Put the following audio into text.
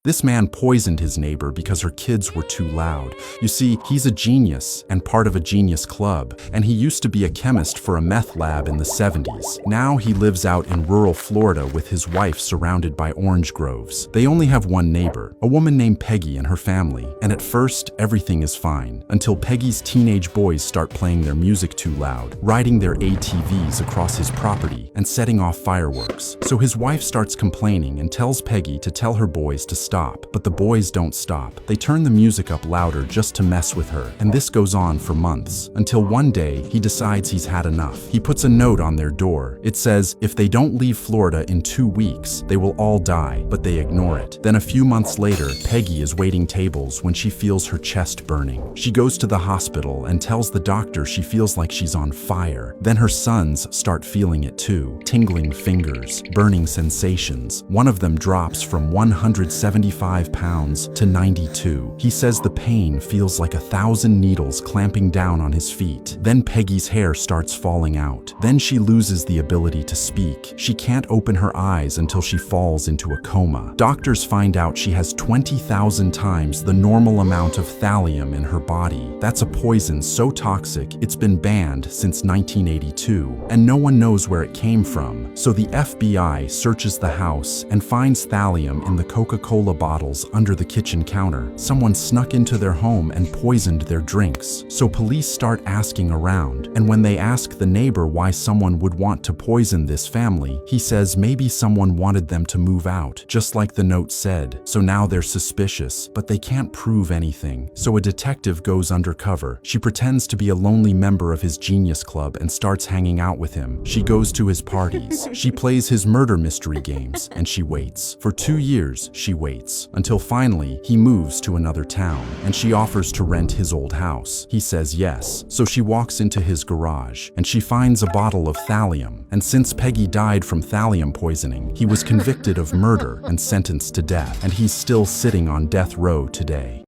This man poisoned his neighbor because her kids were too loud. You see, he's a genius and part of a genius club, and he used to be a chemist for a meth lab in the 70s. Now he lives out in rural Florida with his wife surrounded by orange groves. They only have one neighbor, a woman named Peggy, and her family, and at first, everything is fine, until Peggy's teenage boys start playing their music too loud, riding their ATVs across his property, and setting off fireworks. So his wife starts complaining and tells Peggy to tell her boys to stop, but the boys don't stop. They turn the music up louder just to mess with her, and this goes on for months, until one day he decides he's had enough. He puts a note on their door. It says, if they don't leave Florida in 2 weeks, they will all die, but they ignore it. Then a few months later, Peggy is waiting tables when she feels her chest burning. She goes to the hospital and tells the doctor she feels like she's on fire. Then her sons start feeling it too. Tingling fingers, burning sensations. One of them drops from 175 pounds to 92. He says the pain feels like 1,000 needles clamping down on his feet. Then Peggy's hair starts falling out. Then she loses the ability to speak. She can't open her eyes until she falls into a coma. Doctors find out she has 20,000 times the normal amount of thallium in her body. That's a poison so toxic it's been banned since 1982, and no one knows where it came from. So the FBI searches the house and finds thallium in the Coca-Cola bottles under the kitchen counter. Someone snuck into their home and poisoned their drinks. So police start asking around, and when they ask the neighbor why someone would want to poison this family, he says maybe someone wanted them to move out, just like the note said. So now they're suspicious, but they can't prove anything. So a detective goes undercover. She pretends to be a lonely member of his genius club and starts hanging out with him. She goes to his parties. She plays his murder mystery games, and she waits. For 2 years, she waits, until finally he moves to another town, and she offers to rent his old house. He says yes. So she walks into his garage, and she finds a bottle of thallium. And since Peggy died from thallium poisoning, he was convicted of murder and sentenced to death, and he's still sitting on death row today.